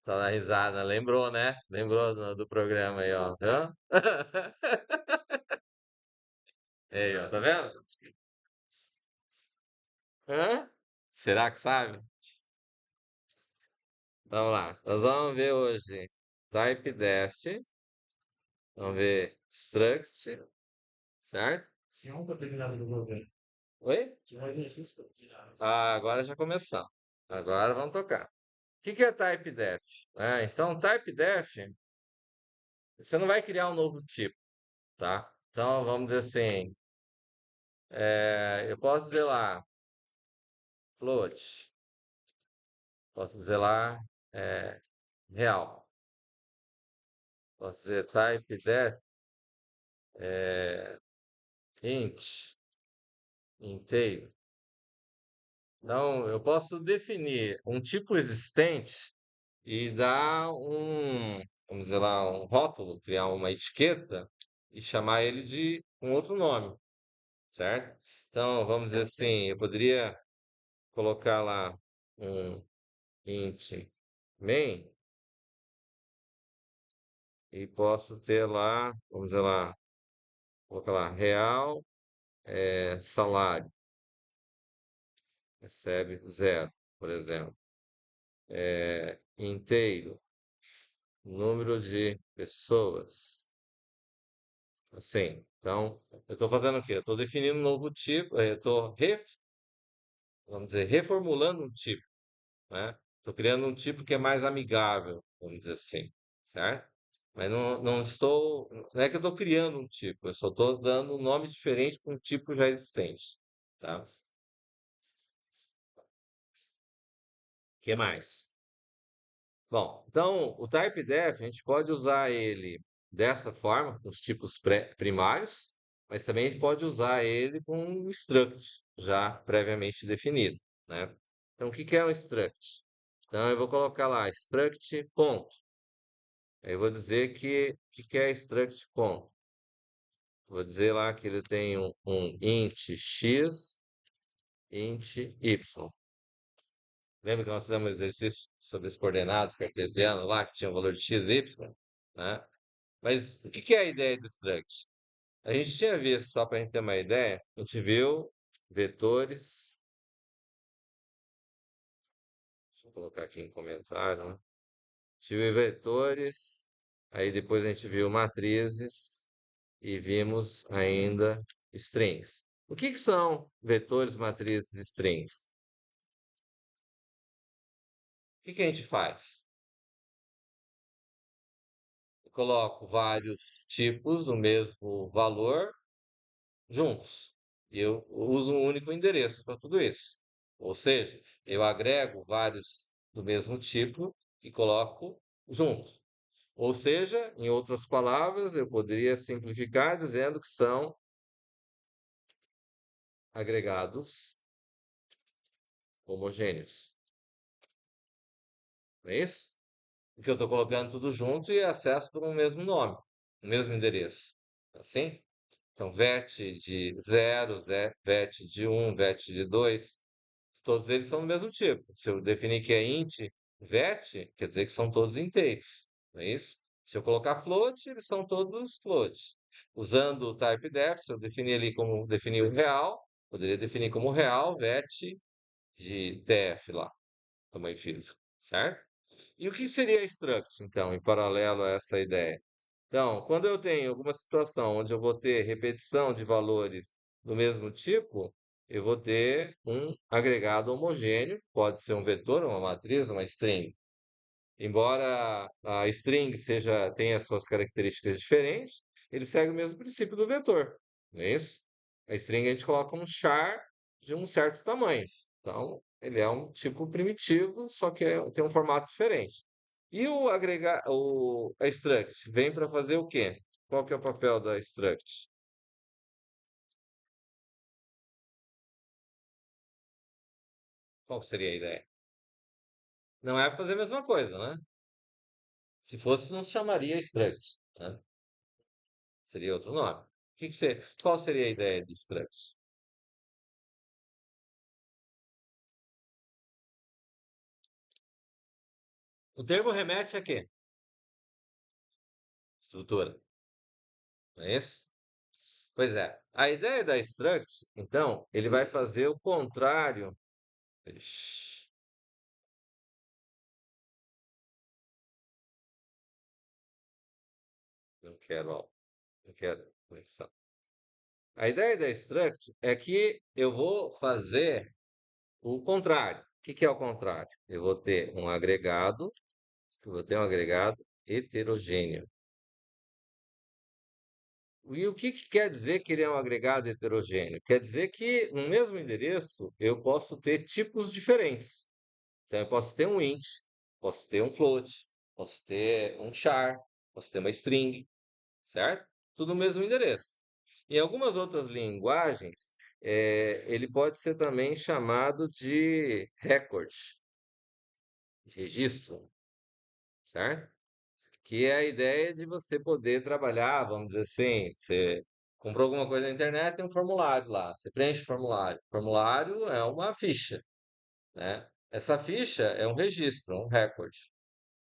Tá na risada, lembrou, né? Lembrou do programa aí, ó. Hã? Aí, ó, tá vendo? Hã? Será que sabe? Vamos lá. Nós vamos ver hoje typedef. Vamos ver struct, certo? Tinha um para terminar do governo. Oi? Tinha um exercício para tirar. Ah, agora já começamos. Agora vamos tocar. O que que é typedef? Então, typedef, você não vai criar um novo tipo, tá? Então, vamos dizer assim, eu posso dizer lá, float, posso dizer lá, é, real, posso dizer typedef, int, inteiro. Então, eu posso definir um tipo existente e dar vamos dizer lá, um rótulo, criar uma etiqueta e chamar ele de um outro nome, certo? Então, vamos dizer assim, eu poderia colocar lá um int main e posso ter lá, vamos dizer lá, colocar lá, real salário, recebe zero, por exemplo. Inteiro, número de pessoas, assim. Então, eu estou fazendo o quê? Eu estou definindo um novo tipo, eu estou, vamos dizer, reformulando um tipo, né? Estou criando um tipo que é mais amigável, vamos dizer assim, certo? Mas não estou, não é que eu estou criando um tipo, eu só estou dando um nome diferente para um tipo já existente, tá? O que mais? Bom, então o typedef a gente pode usar ele dessa forma, com os tipos primários, mas também a gente pode usar ele com um struct já previamente definido, né? Então o que que é um struct? Então eu vou colocar lá struct ponto. Aí eu vou dizer que é struct ponto. Vou dizer lá que ele tem um int x, int y. Lembra que nós fizemos um exercício sobre as coordenadas cartesianas lá, que tinha o valor de x, y, né? Mas o que que é a ideia do struct? A gente tinha visto, só para a gente ter uma ideia, a gente viu vetores. Deixa eu colocar aqui em comentário, né? A gente viu vetores, aí depois a gente viu matrizes e vimos ainda strings. O que que são vetores, matrizes e strings? O que que a gente faz? Eu coloco vários tipos do mesmo valor juntos. E eu uso um único endereço para tudo isso. Ou seja, eu agrego vários do mesmo tipo e coloco junto. Ou seja, em outras palavras, eu poderia simplificar dizendo que são agregados homogêneos. Não é isso? Porque eu estou colocando tudo junto e acesso por um mesmo nome, um mesmo endereço. Assim? Então, VET de 0, VET de 1, VET de 2, todos eles são do mesmo tipo. Se eu definir que é int vet, quer dizer que são todos inteiros, não é isso? Se eu colocar float, eles são todos float. Usando o typedef, se eu definir ali como definir o real, poderia definir como real vet de df lá, tamanho físico, certo? E o que seria struct, então, em paralelo a essa ideia? Então, quando eu tenho alguma situação onde eu vou ter repetição de valores do mesmo tipo, eu vou ter um agregado homogêneo, pode ser um vetor, uma matriz, uma string. Embora a string tenha suas características diferentes, ele segue o mesmo princípio do vetor, não é isso? A string a gente coloca um char de um certo tamanho. Então, ele é um tipo primitivo, só que tem um formato diferente. E a struct vem para fazer o quê? Qual que é o papel da struct? Qual seria a ideia? Não é para fazer a mesma coisa, né? Se fosse, não se chamaria struct, né? Seria outro nome. Qual seria a ideia de struct? O termo remete a quê? Estrutura, não é isso? Pois é. A ideia da struct, então, ele vai fazer o contrário. Ixi, não quero, ó, não quero conexão. A ideia da struct é que eu vou fazer o contrário. O que que é o contrário? Eu vou ter um agregado heterogêneo. E o que que quer dizer que ele é um agregado heterogêneo? Quer dizer que no mesmo endereço eu posso ter tipos diferentes. Então eu posso ter um int, posso ter um float, posso ter um char, posso ter uma string, certo? Tudo no mesmo endereço. Em algumas outras linguagens, ele pode ser também chamado de record, registro, certo? Que é a ideia de você poder trabalhar, vamos dizer assim, você comprou alguma coisa na internet, tem um formulário lá, você preenche o formulário. O formulário é uma ficha, né? Essa ficha é um registro, um record,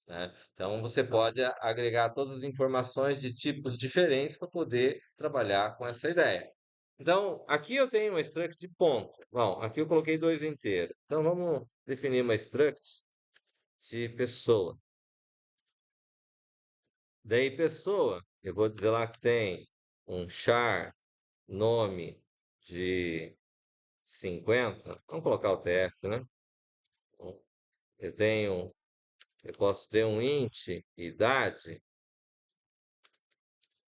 né? Então você pode agregar todas as informações de tipos diferentes para poder trabalhar com essa ideia. Então, aqui eu tenho uma struct de ponto. Bom, aqui eu coloquei dois inteiros. Então vamos definir uma struct de pessoa. Daí, pessoa, eu vou dizer lá que tem um char nome de 50. Vamos colocar o TF, né? Então, Eu tenho, eu posso ter um int idade,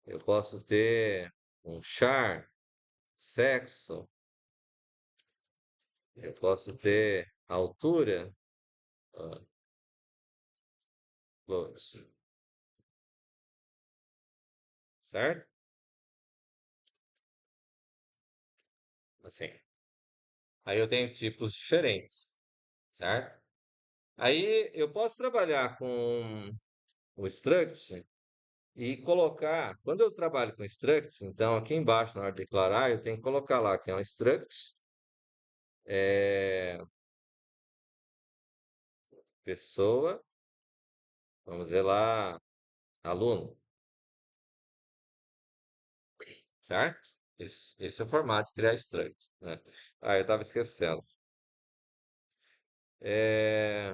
eu posso ter um char sexo, eu posso ter altura, ah, putz, certo? Assim. Aí eu tenho tipos diferentes, certo? Aí eu posso trabalhar com o struct e colocar, quando eu trabalho com struct, então aqui embaixo na hora de declarar, eu tenho que colocar lá que é um struct, é, pessoa, vamos ver lá, aluno, certo? Esse é o formato de criar struct, né? Ah, eu estava esquecendo. É,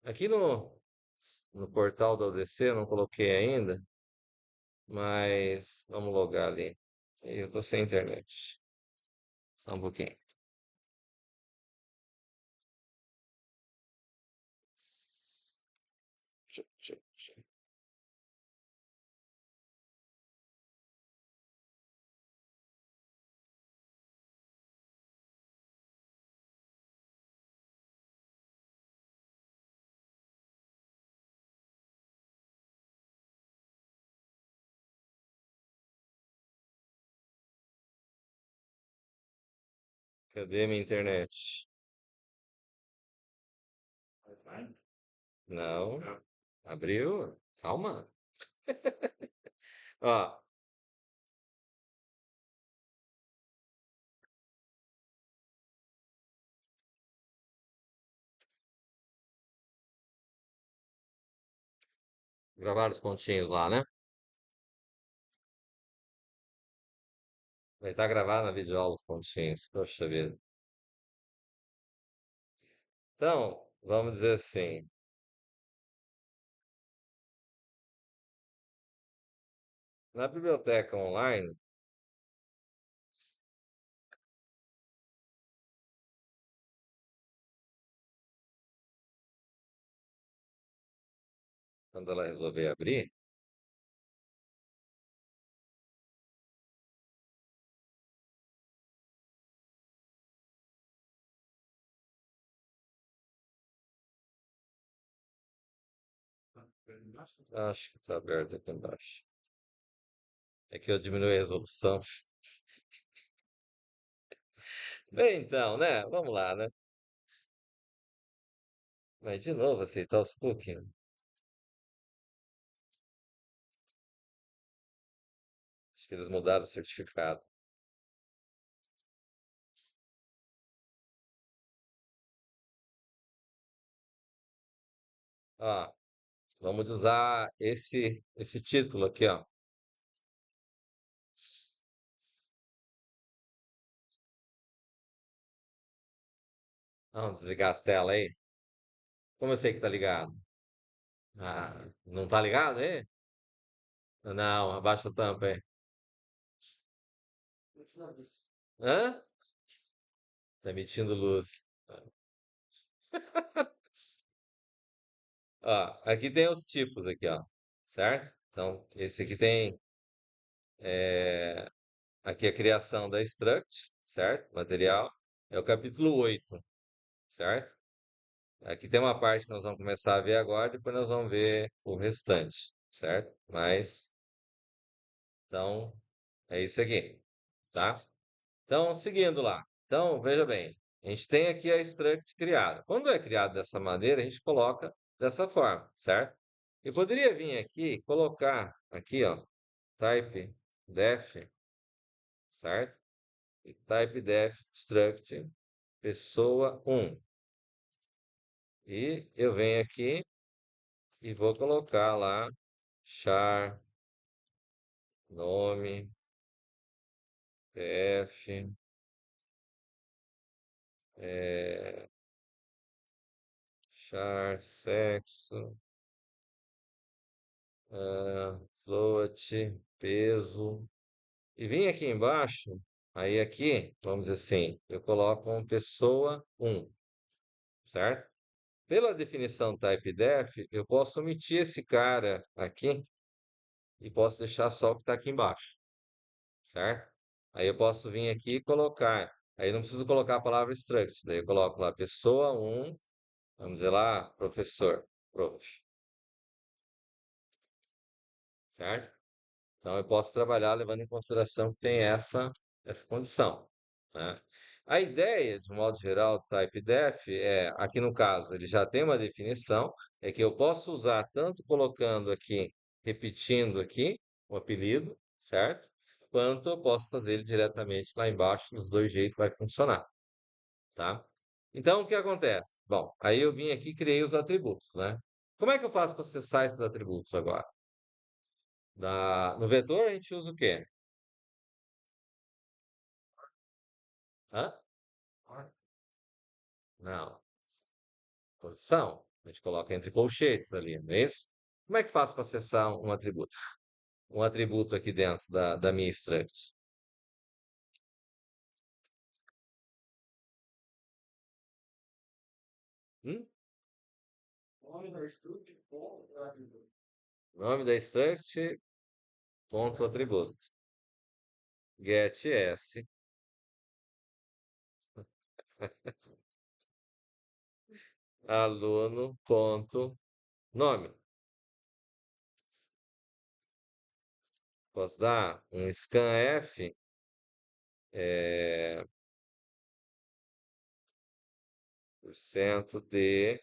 aqui no portal da UDC eu não coloquei ainda, mas vamos logar ali. Eu tô sem internet. Só um pouquinho. Cadê minha internet? Wi-Fi? Não. Abriu? Calma. Ó, gravaram os pontinhos lá, né? Vai estar gravado na videoaula os pontinhos. Poxa vida. Então, vamos dizer assim. Na biblioteca online, quando ela resolver abrir, acho que está aberto aqui embaixo. É que eu diminui a resolução. Bem, então, né? Vamos lá, né? Mas de novo, aceitar os cookies. Acho que eles mudaram o certificado. Ó, vamos usar esse título aqui, ó. Vamos desligar as telas aí. Como eu sei que tá ligado? Ah, não tá ligado aí? Não, abaixa a tampa aí. Hã? Tá emitindo luz. Ó, aqui tem os tipos aqui, ó. Certo? Então, esse aqui tem aqui a criação da struct, certo? Material. É o capítulo 8, certo? Aqui tem uma parte que nós vamos começar a ver agora, depois nós vamos ver o restante, certo? Mas, então, é isso aqui, tá? Então, seguindo lá. Então, veja bem, a gente tem aqui a struct criada. Quando é criado dessa maneira, a gente coloca dessa forma, certo? Eu poderia vir aqui e colocar aqui, ó, type def, certo? E type def struct pessoa 1. E eu venho aqui e vou colocar lá char nome def char sexo float peso e vim aqui embaixo. Aí aqui, vamos dizer assim, eu coloco uma pessoa 1, certo? Pela definição typedef, eu posso omitir esse cara aqui e posso deixar só o que está aqui embaixo, certo? Aí eu posso vir aqui e colocar. Aí não preciso colocar a palavra struct. Daí eu coloco lá pessoa 1, vamos dizer lá, professor, prof, certo? Então eu posso trabalhar levando em consideração que tem essa condição, né? A ideia, de um modo geral, do typedef é, aqui no caso, ele já tem uma definição, é que eu posso usar tanto colocando aqui, repetindo aqui o apelido, certo? Quanto eu posso fazer ele diretamente lá embaixo, dos dois jeitos vai funcionar, tá? Então, o que acontece? Bom, aí eu vim aqui e criei os atributos, né? Como é que eu faço para acessar esses atributos agora? No vetor a gente usa o quê? Hã? Não, posição. A gente coloca entre colchetes ali, não é isso? Como é que faço para acessar um atributo? Um atributo aqui dentro da minha struct. Hum? Nome da struct, ponto atributo. Get s, aluno, ponto, nome. Posso dar um scanf, por cento de,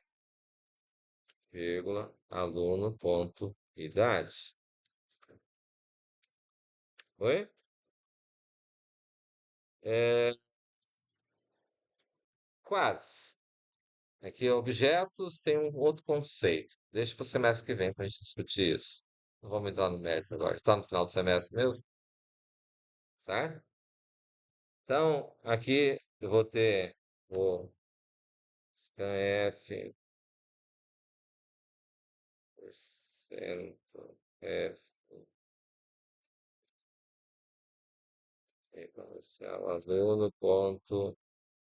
vírgula, aluno, ponto, idade. Oi? É, quase. Aqui, objetos tem um outro conceito. Deixa para o semestre que vem para a gente discutir isso. Não vamos entrar no mérito agora. Está no final do semestre mesmo, certo? Então, aqui eu vou ter o scanf por cento f exponencial aluno ponto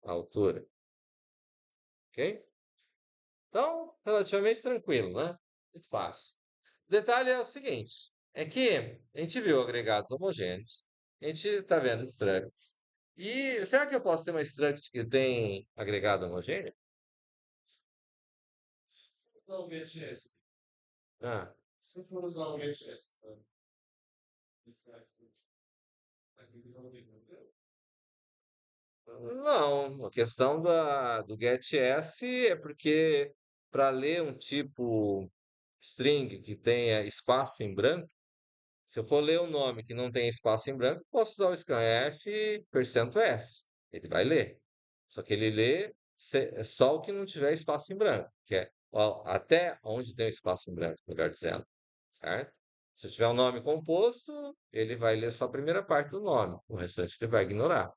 altura, ok? Então, relativamente tranquilo, né? Muito fácil. O detalhe é o seguinte, é que a gente viu agregados homogêneos, a gente está vendo structs, e será que eu posso ter uma struct que tem agregado homogêneo? Usar o VHS. Ah, Se for usar o VHS, aqui que eu não entendeu. não, a questão do getS é porque para ler um tipo string que tenha espaço em branco, se eu for ler um nome que não tem espaço em branco, posso usar o scanf %s. Ele vai ler. Só que ele lê só o que não tiver espaço em branco, que é ó, até onde tem o espaço em branco, melhor dizendo, certo? Se tiver um nome composto, ele vai ler só a primeira parte do nome, o restante ele vai ignorar.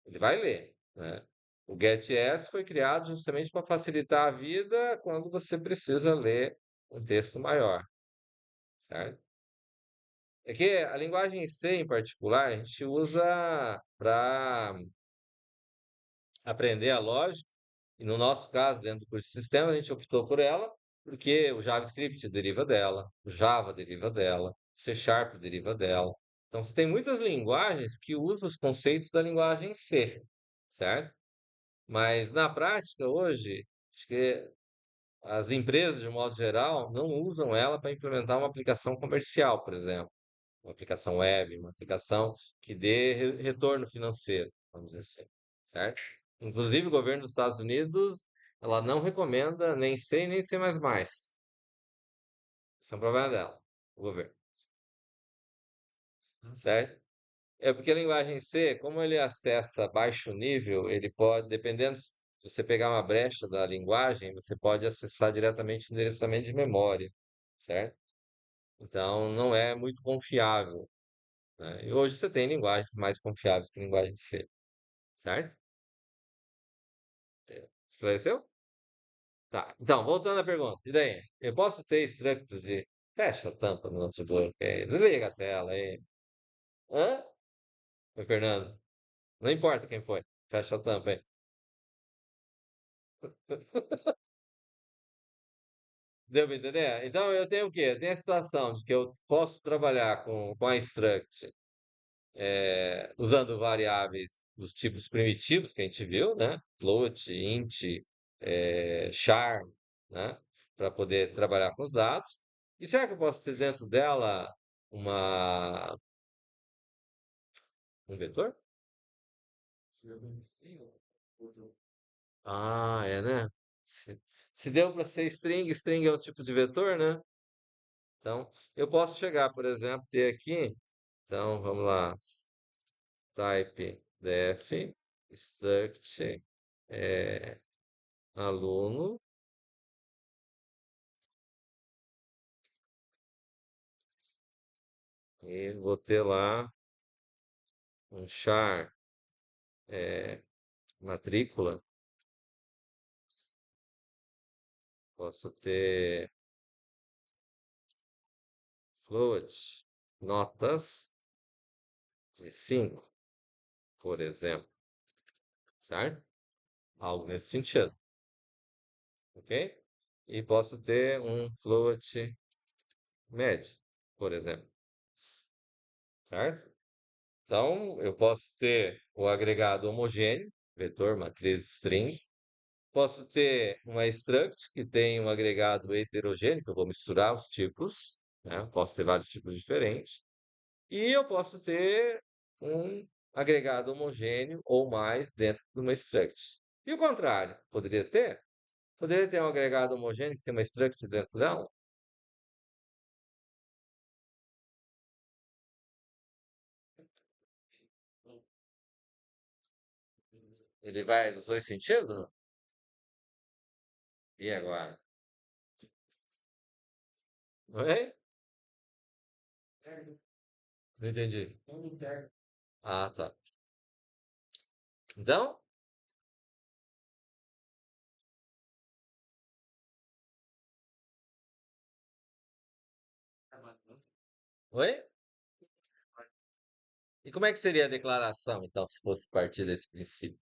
Ele vai ler, né? O GetS foi criado justamente para facilitar a vida quando você precisa ler um texto maior, certo? É que a linguagem C, em particular, a gente usa para aprender a lógica, e no nosso caso, dentro do curso de sistemas, a gente optou por ela, porque o JavaScript deriva dela, o Java deriva dela, o C Sharp deriva dela. Então, você tem muitas linguagens que usam os conceitos da linguagem C, certo? Mas na prática, hoje, acho que as empresas, de um modo geral, não usam ela para implementar uma aplicação comercial, por exemplo, uma aplicação web, uma aplicação que dê retorno financeiro, vamos dizer assim, certo? Inclusive, o governo dos Estados Unidos, ela não recomenda nem C nem C++. Isso é um problema dela, o governo, certo? É porque a linguagem C, como ele acessa baixo nível, ele pode, dependendo se você pegar uma brecha da linguagem, você pode acessar diretamente o endereçamento de memória, certo? Então, não é muito confiável, né? E hoje você tem linguagens mais confiáveis que a linguagem C, certo? Esclareceu? Tá. Então, voltando à pergunta. E daí? Eu posso ter structs de... Fecha a tampa do notebook aí. Desliga a tela aí. Hã? Oi, Fernando. Não importa quem foi. Fecha a tampa aí. Deu pra entender? Então eu tenho o quê? Eu tenho a situação de que eu posso trabalhar com a struct usando variáveis dos tipos primitivos que a gente viu, né? Float, int, char, né? Para poder trabalhar com os dados. E será que eu posso ter dentro dela uma, um vetor? Ah, é, né? Se, se deu para ser string, string é um tipo de vetor, né? Então, eu posso chegar, por exemplo, ter aqui. Então, vamos lá. Type def struct aluno e vou ter lá um char matrícula. Posso ter float notas de 5, por exemplo, certo? Algo nesse sentido, ok? E posso ter um float médio, por exemplo, certo? Então, eu posso ter o agregado homogêneo, vetor, matriz, string. Posso ter uma struct que tem um agregado heterogêneo, que eu vou misturar os tipos, né? Posso ter vários tipos diferentes. E eu posso ter um agregado homogêneo ou mais dentro de uma struct. E o contrário, poderia ter? Poderia ter um agregado homogêneo que tem uma struct dentro dela? Ele vai nos dois sentidos? E agora? Oi? Não entendi. Ah, tá. Então, oi? E como é que seria a declaração, então, se fosse partir desse princípio?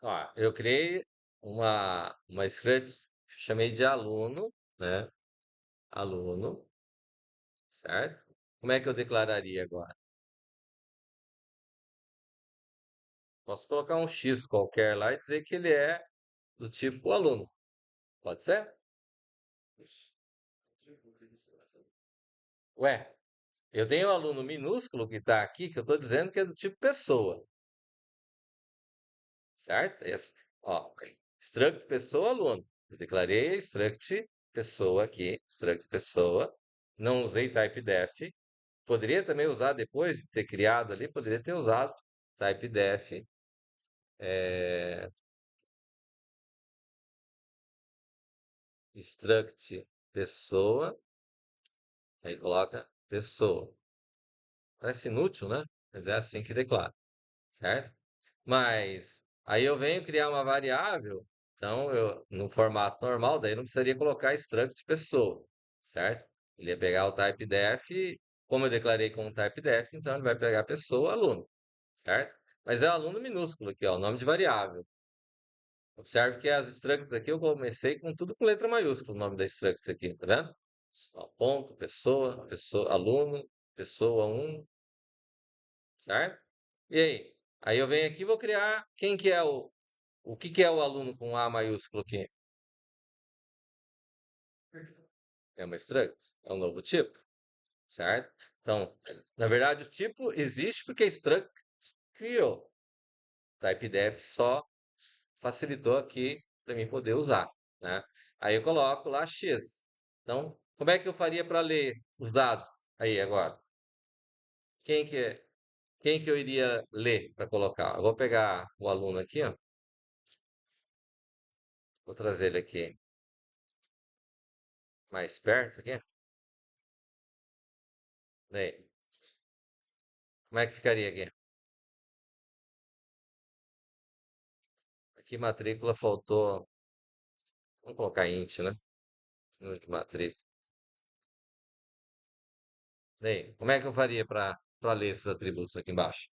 Ó, eu criei uma script, chamei de aluno, né? Aluno, certo? Como é que eu declararia agora? Posso colocar um X qualquer lá e dizer que ele é do tipo aluno. Pode ser? Ué, eu tenho um aluno minúsculo que está aqui, que eu estou dizendo que é do tipo pessoa, certo? Ó, struct pessoa aluno. Eu declarei struct pessoa aqui, struct pessoa. Não usei typedef. Poderia também usar depois de ter criado ali, poderia ter usado typedef. Struct pessoa. Aí coloca pessoa. Parece inútil, né? Mas é assim que declara, certo? Mas aí eu venho criar uma variável, então eu no formato normal, daí não precisaria colocar struct pessoa, certo? Ele ia pegar o typedef, como eu declarei com o typedef, então ele vai pegar pessoa, aluno, certo? Mas é um aluno minúsculo aqui, ó, o nome de variável. Observe que as structs aqui eu comecei com tudo com letra maiúscula, o nome das structs aqui, tá vendo? Ó, ponto, pessoa, pessoa, aluno, pessoa um, certo? E aí? Aí eu venho aqui e vou criar quem que é o que que é o aluno com A maiúsculo aqui? É uma struct, é um novo tipo, certo? Então, na verdade, o tipo existe porque a struct criou. Typedef só facilitou aqui para mim poder usar, né? Aí eu coloco lá x. Então, como é que eu faria para ler os dados aí agora? Quem que é? Quem que eu iria ler para colocar? Eu vou pegar o aluno aqui, ó. Vou trazer ele aqui mais perto aqui. Daí, como é que ficaria aqui? Aqui matrícula faltou. Vamos colocar int, né? Número de matrícula. Daí, como é que eu faria para ler esses atributos aqui embaixo?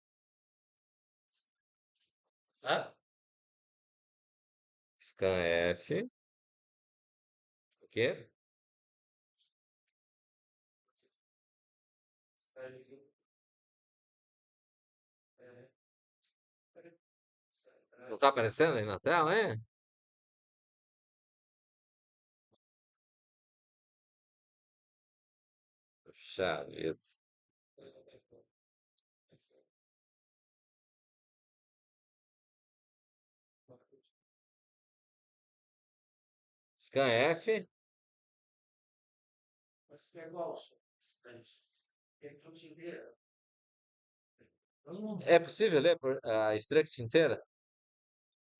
Ah, scanf. O quê? Não tá aparecendo aí na tela, é? Puxa vida. Scanf. Mas que é igual, é tudo inteira. Não, É possível ler a struct inteira?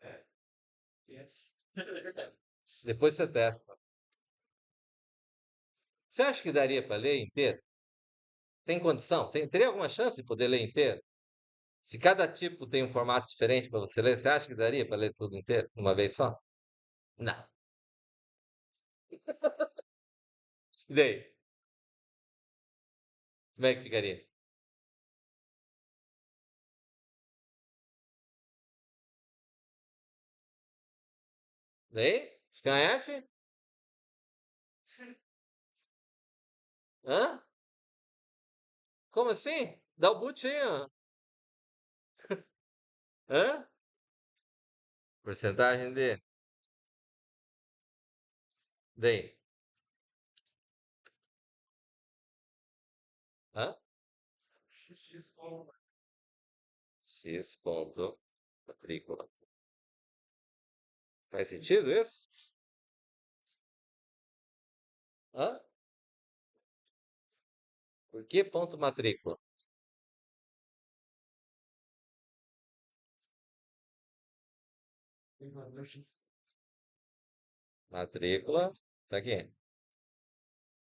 é. É. Depois você testa. Você acha que daria para ler inteiro? Tem condição? Teria alguma chance de poder ler inteiro? Se cada tipo tem um formato diferente para você ler, você acha que daria para ler tudo inteiro, uma vez só? Não. E daí? Como é que ficaria? Daí? Scanf? Hã? Como assim? Dá o boot aí, ó. Hã? Porcentagem de. Daí? Hã? X como X ponto matrícula. Faz sentido isso? Hã? Por que ponto matrícula? X. Matrícula, tá aqui.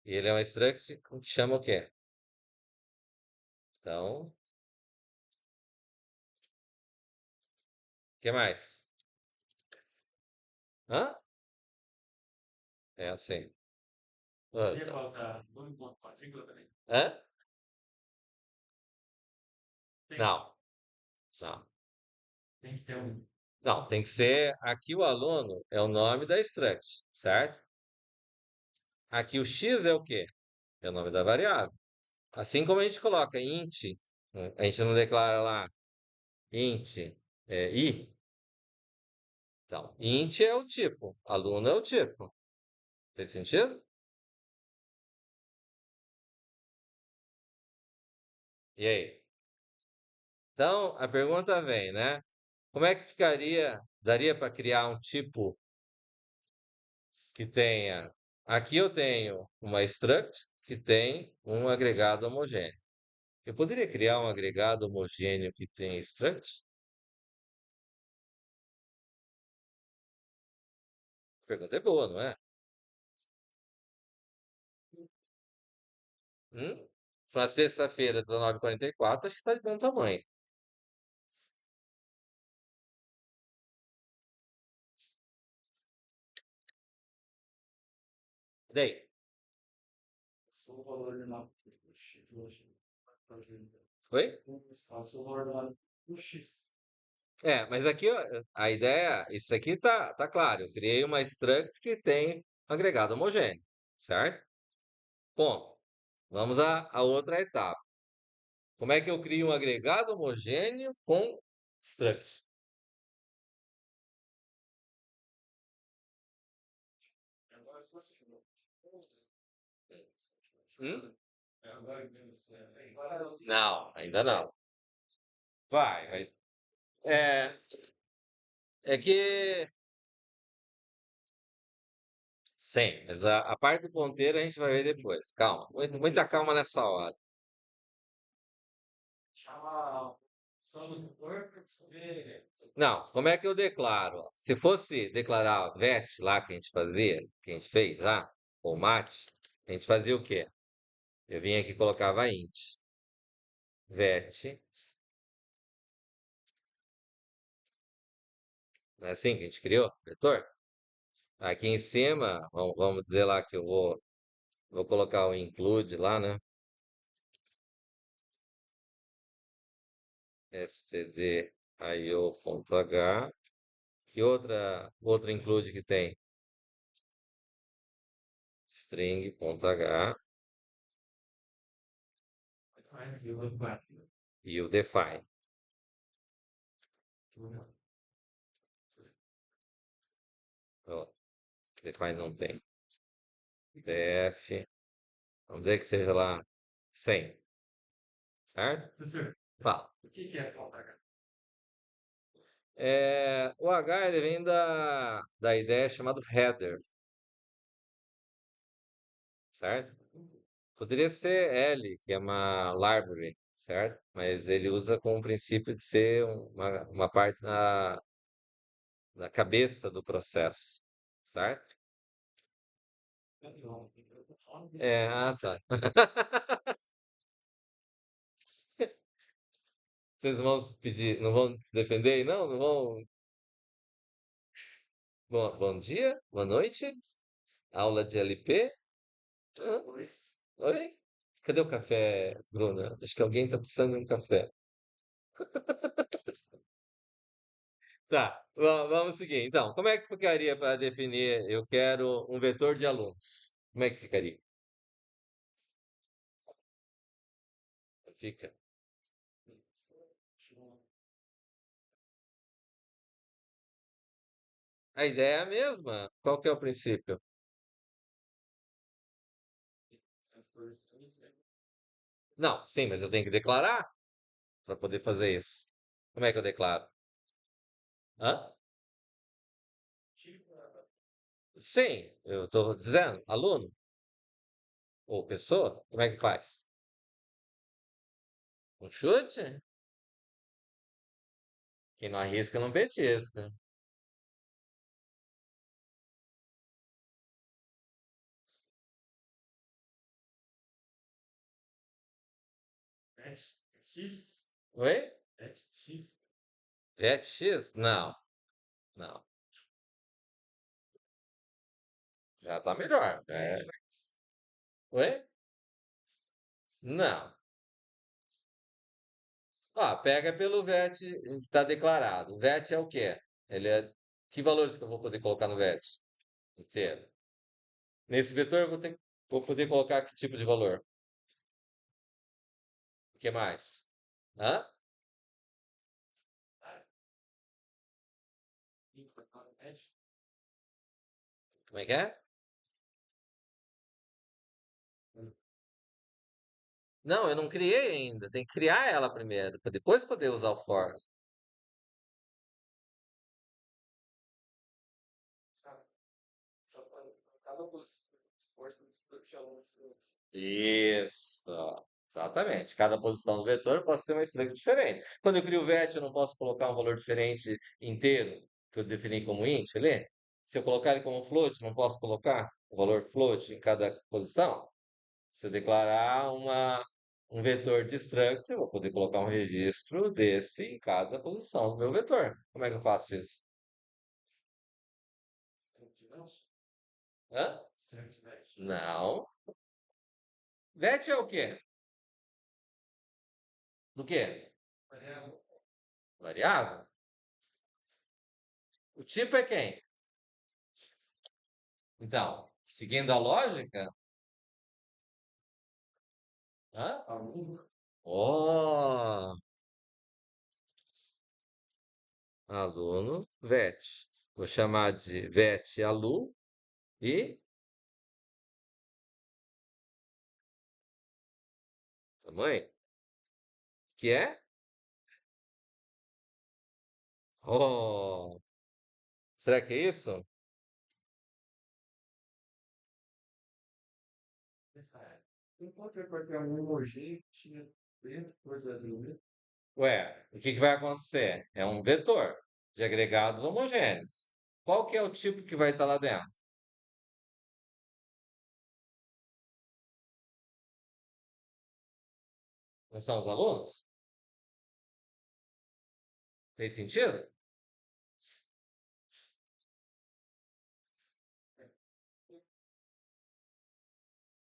E ele é um struct que chama o quê? Então, o que mais? Hã? É assim. Ah, Ia pausar no ponto matrícula também. hã? Tem, Não, não. tem que ter um. Não, tem que ser. Aqui o aluno é o nome da struct, certo? Aqui o x é o quê? É o nome da variável. Assim como a gente coloca int, né, a gente não declara lá int i. Então, int é o tipo, aluno é o tipo. Fez sentido? E aí? Então, a pergunta vem, né? Como é que ficaria Daria para criar um tipo que tenha. Aqui eu tenho uma struct que tem um agregado homogêneo. Eu poderia criar um agregado homogêneo que tem struct? A pergunta é boa, não é? Para sexta-feira, 19h44, acho que está de bom tamanho. Daí, Passou o valor lá do X hoje. oi? Passou o valor lá do X. É, mas aqui ó, a ideia, isso aqui tá claro. Eu criei uma struct que tem agregado homogêneo, certo? Ponto. Vamos à outra etapa. Como é que eu crio um agregado homogêneo com struct? Agora, se você tiver Hum? agora, Não, ainda não. Vai. É, é que sim, mas a parte do ponteiro a gente vai ver depois. Calma, muita calma nessa hora. chama só do corpo para saber. Não, como é que eu declaro? Se fosse declarar vet lá que a gente fazia, que a gente fez lá, ou mate, a gente fazia o quê? Eu vinha aqui e colocava int vet, não é assim que a gente criou, vetor? Aqui em cima, vamos dizer lá que eu vou colocar o include lá, né? stdio.h. Que outro include que tem? String.h e o define. Ó, define não tem. def, vamos dizer que seja lá 100, certo? Professor, Fala. o que é ponta H? O H ele vem da ideia chamada header, certo? Poderia ser L, que é uma library, certo? Mas ele usa como princípio de ser uma parte na cabeça do processo, certo? Tá. Vocês vão se pedir, não vão se defender aí, não? Não vão. Bom dia, boa noite. Aula de LP. Hã? Pois. Oi? Cadê o café, Bruna? Acho que alguém está precisando de um café. Tá, vamos seguir. Então, como é que ficaria para definir? Eu quero um vetor de alunos. Como é que ficaria? Fica. A ideia é a mesma. Qual que é o princípio? Não, sim, mas eu tenho que declarar para poder fazer isso. Como é que eu declaro? Hã? Sim, eu estou dizendo, aluno ou pessoa, como é que faz? Um chute? Quem não arrisca não petisca. X. Oi? X. Vet X? Não, não. Já tá melhor. Oi? Não. Pega pelo VET que está declarado. O VET é o quê? Ele é. Que valores que eu vou poder colocar no VET? Inteiro. Nesse vetor eu vou poder colocar que tipo de valor? O que mais? Hã? Como é que é? Não, eu não criei ainda. Tem que criar ela primeiro, para depois poder usar o for. Isso, exatamente. Cada posição do vetor pode ter uma struct diferente. Quando eu crio o vet, eu não posso colocar um valor diferente inteiro, que eu defini como int ali? Se eu colocar ele como float, não posso colocar o valor float em cada posição? Se eu declarar um vetor de struct, eu vou poder colocar um registro desse em cada posição do meu vetor. Como é que eu faço isso? Hã? Não. Vet é o quê? Do quê? Variável? O tipo é quem? Então, seguindo a lógica, hã? Ó, aluno, vet. Vou chamar de vet alu e tamanho, que é? Oh, será que é isso? Encontrei porque é um emoji que tinha dentro coisa ali. Ué, o que que vai acontecer? É um vetor de agregados homogêneos. Qual que é o tipo que vai estar lá dentro? Não são os alunos? Tem sentido?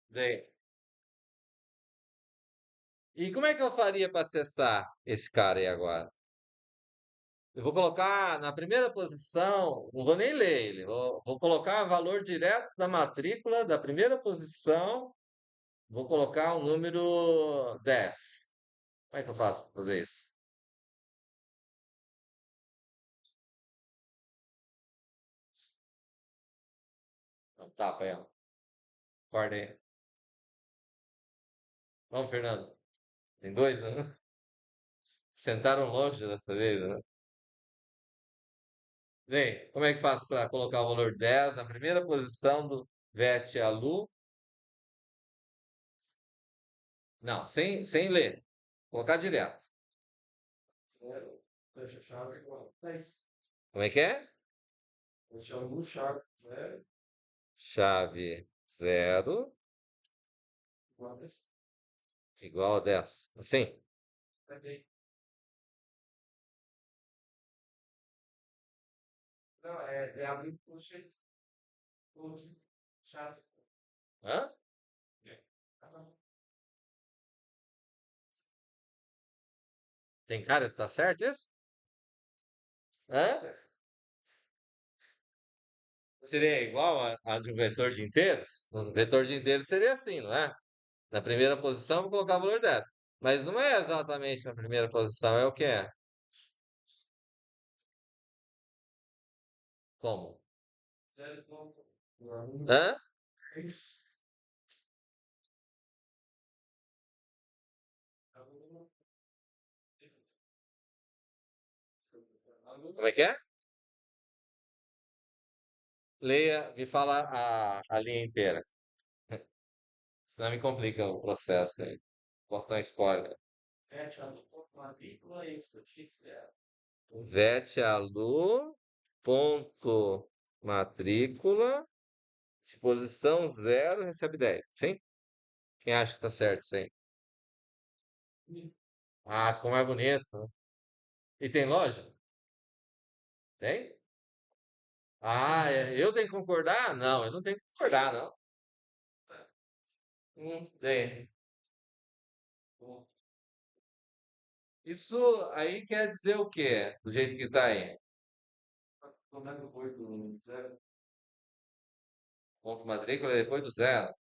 Daí. E como é que eu faria para acessar esse cara aí agora? Eu vou colocar na primeira posição, não vou nem ler ele, vou colocar valor direto da matrícula da primeira posição, vou colocar o número 10. Como é que eu faço para fazer isso? Não, tapa aí, ó. Acorda aí. Vamos, Fernando. Tem dois, né? Sentaram longe dessa vez, né? Bem, como é que faço para colocar o valor 10 na primeira posição do VET ALU? Não, sem ler. Colocar direto. Zero. Fecha a chave igual. 10. Como é que é? Fecha a luz, chave. Zero. Chave 0 Igual a 10. igual a 10. Assim? Peguei. Não, é abrir o puxa. Puxa. Chave. Hã? Tá bom. Tem cara que tá certo isso? Hã? Seria igual a de um vetor de inteiros? Um vetor de inteiros seria assim, não é? Na primeira posição, vou colocar o valor 10. Mas não é exatamente na primeira posição, é o que é? Como? Zero ponto. Um. Hã? 10. Aluno. Como é que é? Leia, me fala a linha inteira. Senão me complica o processo aí. Posso dar um spoiler. Fecha a luz. Matrícula e x zero. VET-ALU, ponto matrícula, exposição 0, recebe 10. Sim? Quem acha que tá certo, sim? Ah, ficou mais bonito, né? E tem loja? Tem? Ah, eu tenho que concordar? Não, eu não tenho que concordar, não. Tem. Isso aí quer dizer o quê? Do jeito que tá aí? Como é que foi do zero? Ponto matrícula é depois do 0.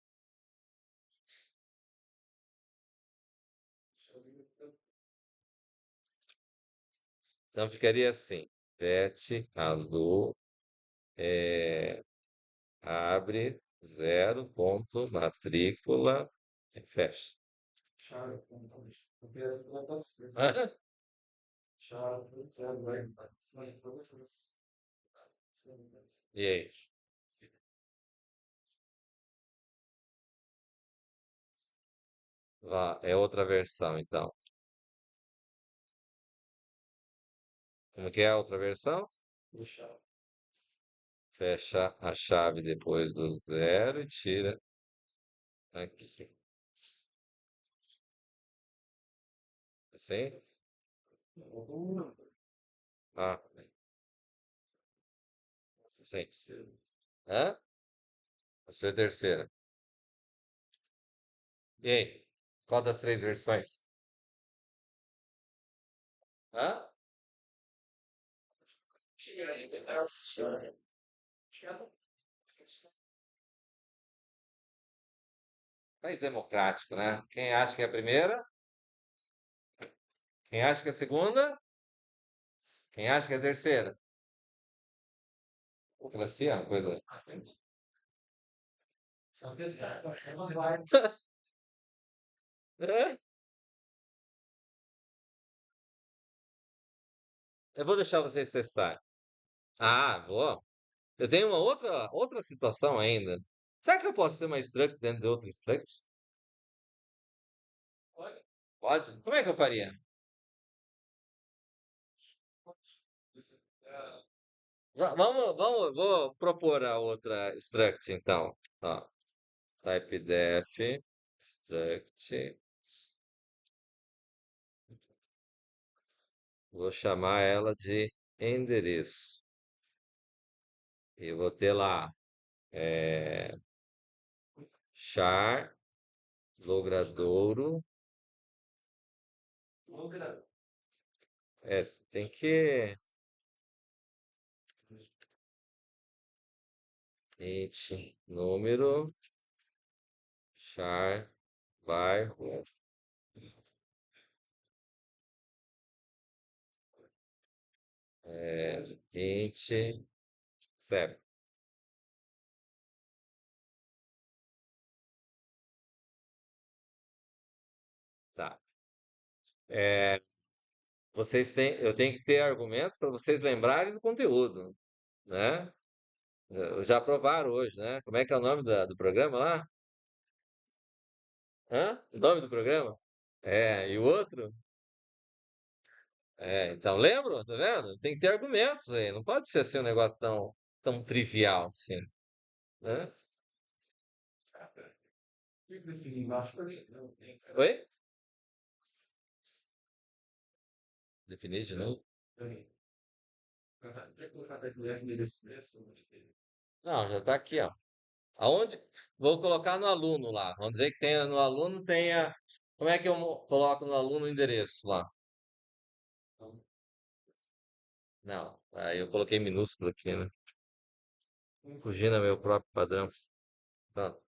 Então ficaria assim. VET-ALU, abre 0, ponto matrícula, e fecha. Chave. Porque essa não tá certa. Hã? Chave. Zero. Vai. E aí? É outra versão, então. Como que é a outra versão? Deixa. Fecha a chave depois do zero e tira aqui. Assim? Ah, sim. Hã? Essa é a terceira. E aí? Qual das três versões? Hã? País democrático, né? Quem acha que é a primeira? Quem acha que é a segunda? Quem acha que é a terceira? Democracia é uma coisa. É? Eu vou deixar vocês testarem. Ah, vou. Eu tenho uma outra situação ainda. Será que eu posso ter uma struct dentro de outra struct? Pode? Como é que eu faria? Vou propor a outra struct, então. Ó, type def struct. Vou chamar ela de endereço. E vou ter lá char logradouro. É, tem que int número char bairro int cep. Tá. É, eu tenho que ter argumentos para vocês lembrarem do conteúdo, né? Já aprovaram hoje, né? Como é que é o nome do programa lá? Hã? O nome do programa? É, e o outro? É, então lembram? Tá vendo? Tem que ter argumentos aí. Não pode ser assim um negócio tão trivial assim, né? Oi? Definir de novo? Não, já está aqui, ó. Aonde? Vou colocar no aluno lá. Vamos dizer que tenha no aluno tenha. Como é que eu coloco no aluno o endereço lá? Não, aí eu coloquei minúsculo aqui, né? Fugindo ao meu próprio padrão. Pronto.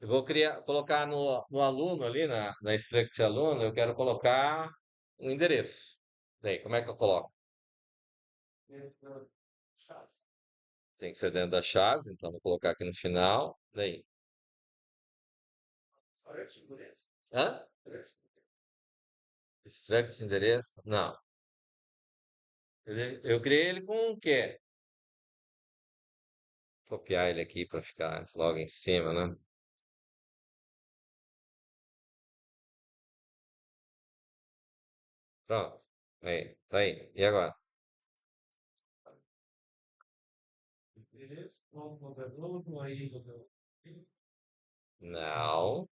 Eu vou colocar no aluno ali, na struct aluno, eu quero colocar um endereço. Daí, como é que eu coloco? Tem que ser dentro das chaves, então vou colocar aqui no final. Daí. Hã? Struct endereço? Não. Eu criei ele com o quê? Copiar ele aqui para ficar logo em cima, né? Pronto. Aí, tá aí. E agora? Não.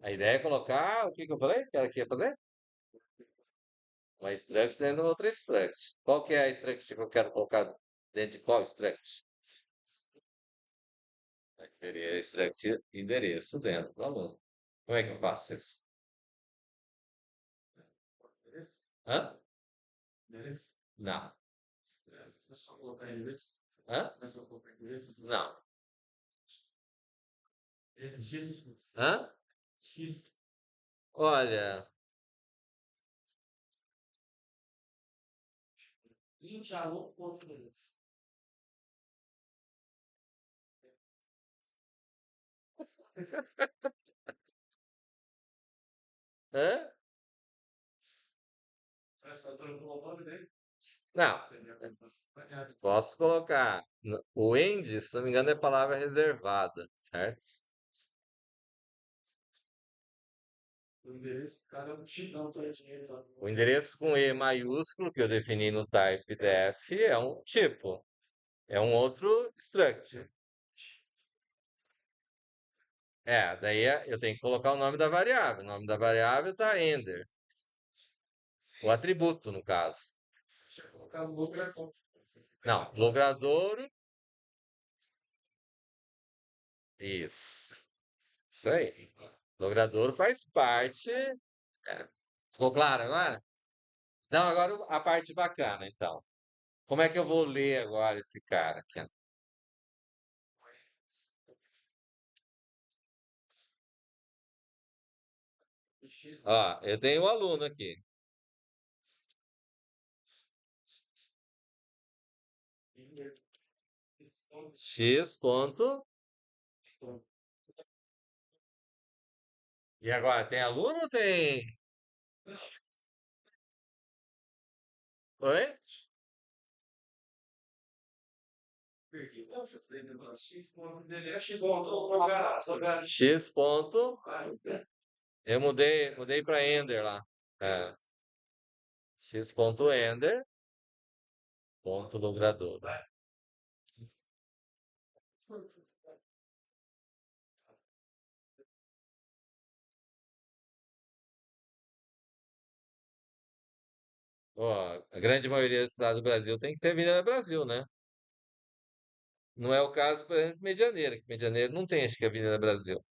A ideia é colocar o que que eu falei que era que ia fazer? Uma struct dentro da outra struct. Qual que é a struct que eu quero colocar dentro de qual struct? Eu queria struct endereço dentro do aluno. Como é que eu faço isso? Hã? Não. Hã? Não. Hã? Olha. Hã? Não. Posso colocar. O end, se não me engano, é palavra reservada, certo? endereço, cada um te dá um dinheiro, tá? O endereço com E maiúsculo que eu defini no type PDF é um tipo, é um outro struct. Eu tenho que colocar o nome da variável. O nome da variável está ender, o atributo no caso. Você colocar lucro, Não, logradouro, isso. Isso aí. Logradouro faz parte. Ficou claro agora? Então, agora a parte bacana, então. Como é que eu vou ler agora esse cara aqui? Ó, eu tenho um aluno aqui. X ponto. E agora, tem aluno ou tem. Oi? perdi. Nossa, X ponto dele é X ponto logar. X ponto. Eu mudei para Ender lá. É. X ponto Ender. Ponto logrador. Ó, a grande maioria das cidades do Brasil tem que ter Avenida Brasil, né? Não é o caso, por exemplo, de Medianeira, que Medianeira não tem, acho que, Avenida Brasil.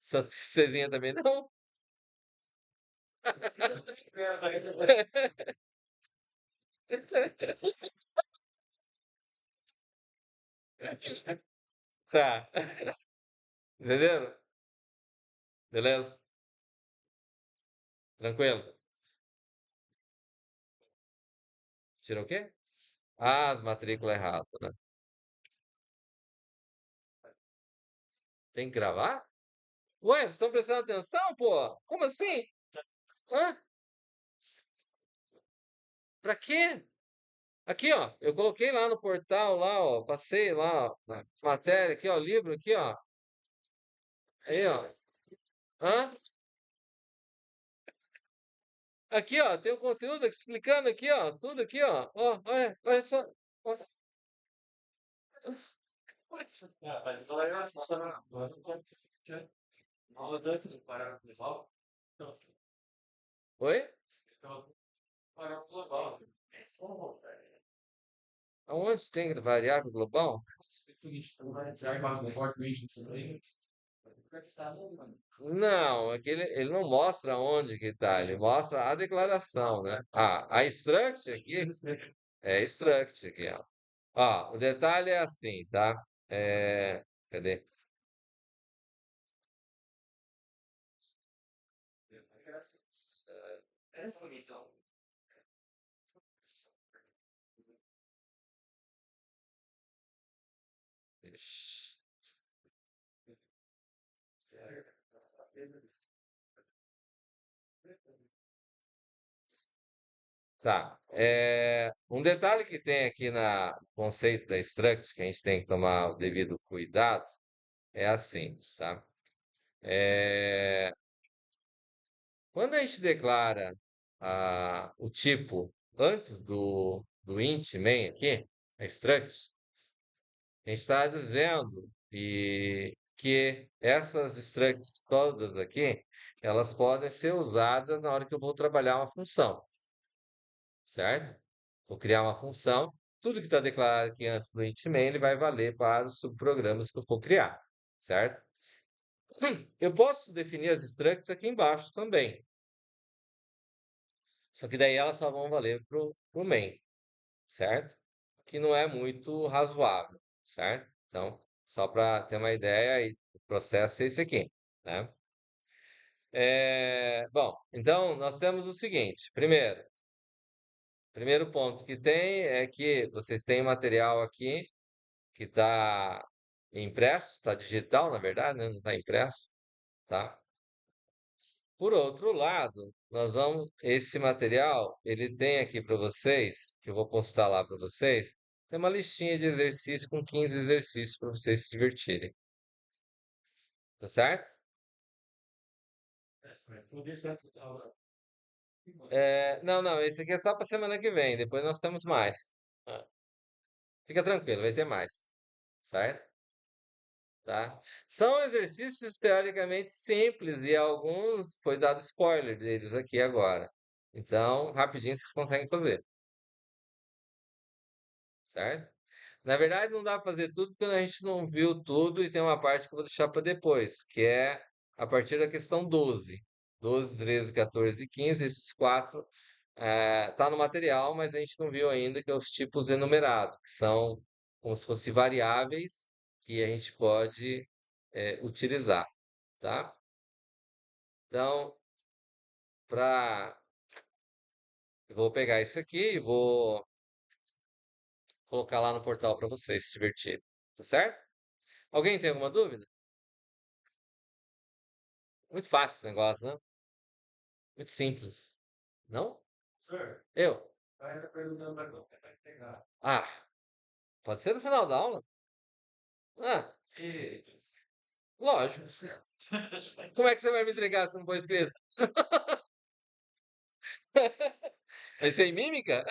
Santa Cezinha também não? Tá. Entenderam? Beleza? Tranquilo? Tirou o quê? Ah, as matrículas erradas, né? Tem que gravar? Ué, vocês estão prestando atenção, pô? Como assim? Hã? Pra quê? Aqui, ó. Eu coloquei lá no portal, lá, ó. Passei lá, ó. Na matéria aqui, ó. Livro aqui, ó. Aí, ó. Hã? Aqui, ó. Tem o conteúdo aqui explicando aqui, ó. Tudo aqui, ó. Ó, olha só. Ó. Então é uma dança do Pará global. Oi? Então, Pará global. Aonde tem variável global? Não, é que ele não mostra onde que tá, ele mostra a declaração, né? Ah, a struct aqui é struct aqui, ó. Ó, o detalhe é assim, tá? Cadê? Essa missão. Ixi. Tá. Um detalhe que tem aqui na no conceito da struct, que a gente tem que tomar o devido cuidado, é assim, tá? É, Quando a gente declara o tipo antes do int main aqui, a struct, a gente está dizendo que essas structs todas aqui, elas podem ser usadas na hora que eu vou trabalhar uma função, certo? Vou criar uma função, tudo que está declarado aqui antes do int main, ele vai valer para os subprogramas que eu for criar, certo? Eu posso definir as structs aqui embaixo também, só que daí elas só vão valer pro main, certo? Que não é muito razoável, certo? Então, só para ter uma ideia, o processo é esse aqui, né? Bom, então nós temos o seguinte: primeiro ponto que tem é que vocês têm material aqui que está impresso, está digital, na verdade, né? Não está impresso, tá? Por outro lado, esse material, ele tem aqui para vocês, que eu vou postar lá para vocês, tem uma listinha de exercícios com 15 exercícios para vocês se divertirem. Tá certo? Tudo isso é tudo aula. Não, não, esse aqui é só para semana que vem. Depois nós temos mais. Ah, Fica tranquilo, vai ter mais. Certo? Tá? São exercícios teoricamente simples e alguns foi dado spoiler deles aqui agora. Então, rapidinho vocês conseguem fazer. Certo? Na verdade, não dá para fazer tudo porque a gente não viu tudo e tem uma parte que eu vou deixar para depois, que é a partir da questão 12. 12, 13, 14 e 15, esses quatro tá no material, mas a gente não viu ainda, que é os tipos enumerados, que são como se fossem variáveis que a gente pode utilizar, tá? Então, para eu vou pegar isso aqui e vou colocar lá no portal para vocês se divertirem, tá certo? Alguém tem alguma dúvida? Muito fácil esse negócio, né? Muito simples. Não? Senhor, Eu? vai estar perguntando para quando vai pegar. Ah, pode ser no final da aula. Ah, Eita. lógico. Como é que você vai me entregar se não for escrito? Vai ser em mímica?